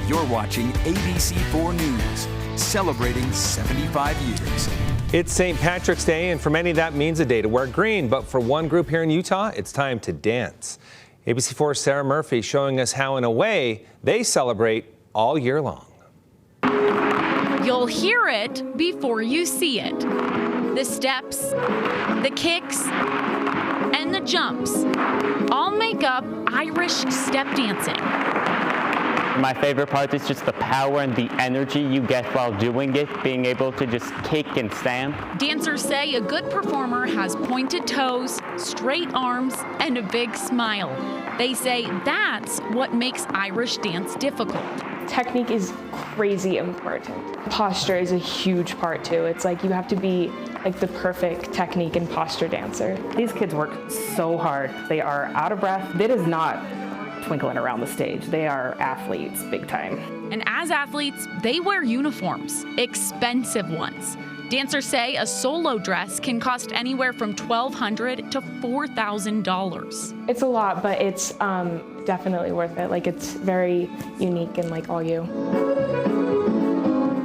You're watching ABC4 News, celebrating 75 years. It's St. Patrick's Day, and for many that means a day to wear green. But for one group here in Utah, it's time to dance. ABC4's Sarah Murphy showing us how, in a way, they celebrate all year long. You'll hear it before you see it. The steps, the kicks, and the jumps all make up Irish step dancing. My favorite part is just the power and the energy you get while doing it, being able to just kick and stand. Dancers say a good performer has pointed toes, straight arms, and a big smile. They say that's what makes Irish dance difficult. Technique is crazy important. Posture is a huge part too. It's like you have to be like the perfect technique and posture dancer. These kids work so hard. They are out of breath. It is not twinkling around the stage. They are athletes, big time. And as athletes, they wear uniforms, expensive ones. Dancers say a solo dress can cost anywhere from $1,200 to $4,000. It's a lot, but it's definitely worth it. Like, it's very unique and like all you.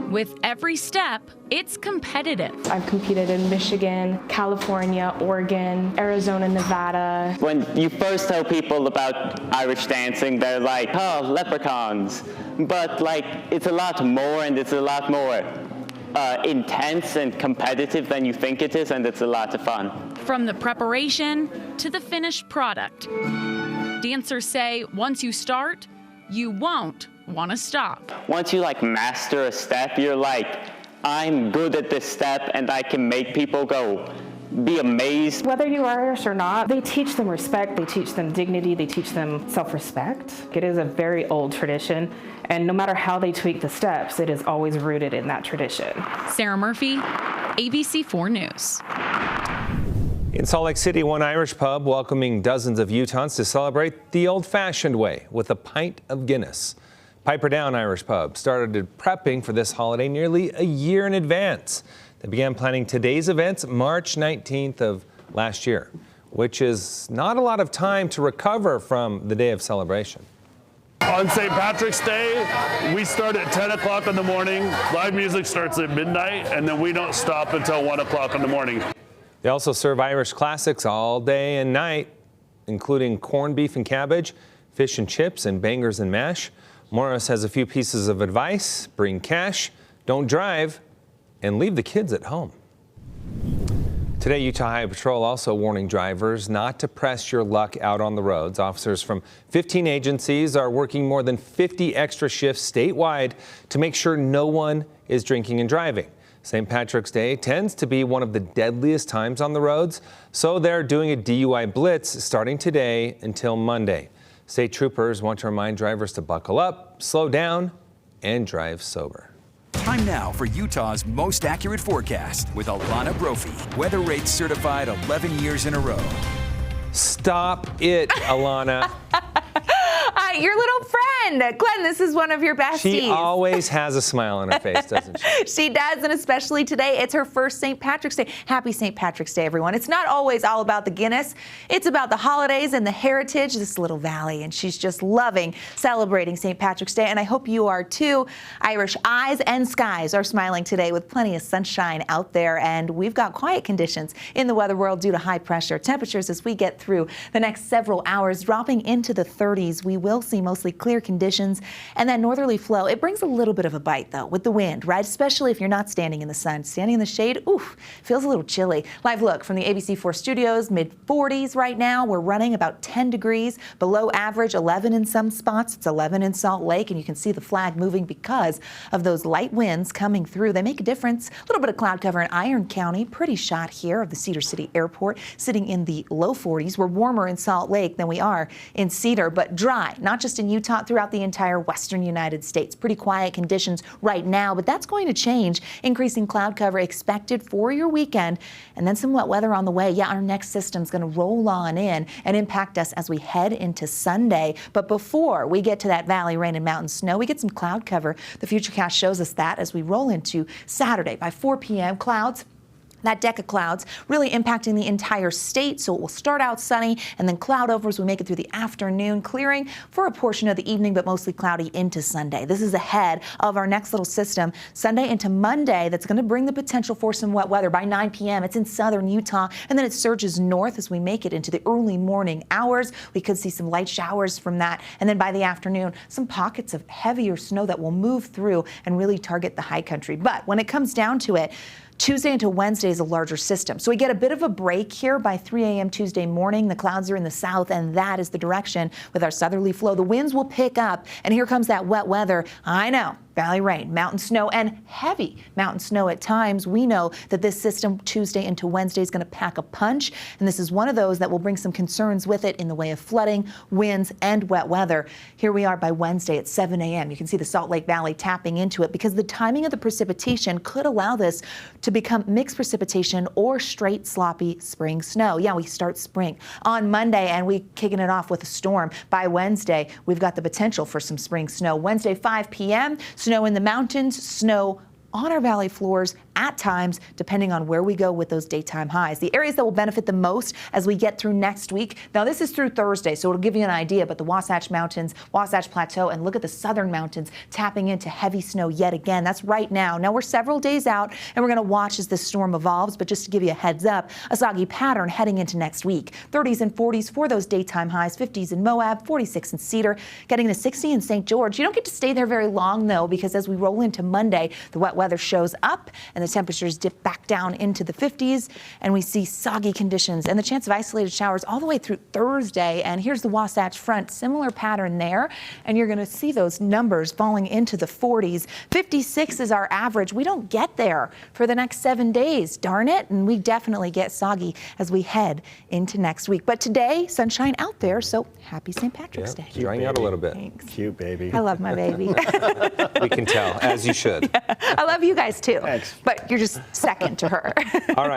With every step, it's competitive. I've competed in Michigan, California, Oregon, Arizona, Nevada. When you first tell people about Irish dancing, they're like, oh, leprechauns. But like, it's a lot more, and it's a lot more intense and competitive than you think it is, and it's a lot of fun. From the preparation to the finished product. Dancers say once you start, you won't want to stop. Once you like master a step, you're like, I'm good at this step and I can make people go, be amazed. Whether you're Irish or not, they teach them respect, they teach them dignity, they teach them self-respect. It is a very old tradition, and no matter how they tweak the steps, it is always rooted in that tradition. Sarah Murphy, ABC4 News. In Salt Lake City, one Irish pub welcoming dozens of Utahns to celebrate the old-fashioned way with a pint of Guinness. Piper Down Irish Pub started prepping for this holiday nearly a year in advance. They began planning today's events March 19th of last year, which is not a lot of time to recover from the day of celebration. On St. Patrick's Day, we start at 10 o'clock in the morning. Live music starts at midnight, and then we don't stop until 1 o'clock in the morning. They also serve Irish classics all day and night, including corned beef and cabbage, fish and chips, and bangers and mash. Morris has a few pieces of advice: bring cash, don't drive, and leave the kids at home. Today, Utah Highway Patrol also warning drivers not to press your luck out on the roads. Officers from 15 agencies are working more than 50 extra shifts statewide to make sure no one is drinking and driving. St. Patrick's Day tends to be one of the deadliest times on the roads, so they're doing a DUI Blitz starting today until Monday. State troopers want to remind drivers to buckle up, slow down, and drive sober. Time now for Utah's most accurate forecast with Alana Brophy. Weather rates certified 11 years in a row. Stop it, Alana. Your little friend, Glenn, this is one of your besties. She always has a smile on her face, doesn't she? She does, and especially today, it's her first St. Patrick's Day. Happy St. Patrick's Day, everyone. It's not always all about the Guinness. It's about the holidays and the heritage, this little valley, and she's just loving celebrating St. Patrick's Day, and I hope you are too. Irish eyes and skies are smiling today with plenty of sunshine out there, and we've got quiet conditions in the weather world due to high pressure. Temperatures as we get through the next several hours dropping into the 30s. We will see mostly clear conditions, and that northerly flow, it brings a little bit of a bite though with the wind, right? Especially if you're not standing in the sun. Standing in the shade, oof, feels a little chilly. Live look from the ABC4 studios, mid 40s right now. We're running about 10 degrees below average, 11 in some spots. It's 11 in Salt Lake, and you can see the flag moving because of those light winds coming through. They make a difference. A little bit of cloud cover in Iron County. Pretty shot here of the Cedar City Airport, sitting in the low 40s. We're warmer in Salt Lake than we are in Cedar, but dry, not just in Utah, throughout the entire western United States. Pretty quiet conditions right now, but that's going to change. Increasing cloud cover expected for your weekend, and then some wet weather on the way. Yeah, our next system's going to roll on in and impact us as we head into Sunday. But before we get to that valley rain and mountain snow, we get some cloud cover. The Futurecast shows us that as we roll into Saturday by 4 p.m. Clouds That deck of clouds really impacting the entire state, so it will start out sunny and then cloud over as we make it through the afternoon, clearing for a portion of the evening, but mostly cloudy into Sunday. This is ahead of our next little system, Sunday into Monday, that's going to bring the potential for some wet weather. By 9 p.m., it's in southern Utah, and then it surges north as we make it into the early morning hours. We could see some light showers from that, and then by the afternoon, some pockets of heavier snow that will move through and really target the high country. But when it comes down to it, Tuesday into Wednesday is a larger system. So we get a bit of a break here by 3 a.m. Tuesday morning. The clouds are in the south, and that is the direction with our southerly flow. The winds will pick up, and here comes that wet weather. I know. Valley rain, mountain snow, and heavy mountain snow at times. We know that this system Tuesday into Wednesday is going to pack a punch, and this is one of those that will bring some concerns with it in the way of flooding, winds, and wet weather. Here we are by Wednesday at 7 a.m. You can see the Salt Lake Valley tapping into it because the timing of the precipitation could allow this to become mixed precipitation or straight sloppy spring snow. Yeah, we start spring on Monday, and we kicking it off with a storm. By Wednesday, we've got the potential for some spring snow. Wednesday, 5 p.m., snow in the mountains, snow on our valley floors at times, depending on where we go with those daytime highs. The areas that will benefit the most as we get through next week. Now, this is through Thursday, so it'll give you an idea, but the Wasatch Mountains, Wasatch Plateau, and look at the southern mountains tapping into heavy snow yet again. That's right now. Now, we're several days out, and we're going to watch as this storm evolves, but just to give you a heads up, a soggy pattern heading into next week. 30s and 40s for those daytime highs, 50s in Moab, 46 in Cedar, getting to 60 in St. George. You don't get to stay there very long, though, because as we roll into Monday, the wet weather shows up, and the temperatures dip back down into the 50s, and we see soggy conditions and the chance of isolated showers all the way through Thursday. And here's the Wasatch Front, similar pattern there, and you're going to see those numbers falling into the 40s. 56 is our average. We don't get there for the next 7 days, darn it, and we definitely get soggy as we head into next week. But today, sunshine out there, so happy St. Patrick's Day. Drying out a little bit. Thanks. Cute baby. I love my baby. We can tell, as you should. I love you guys too. Thanks. But you're just second to her. All right.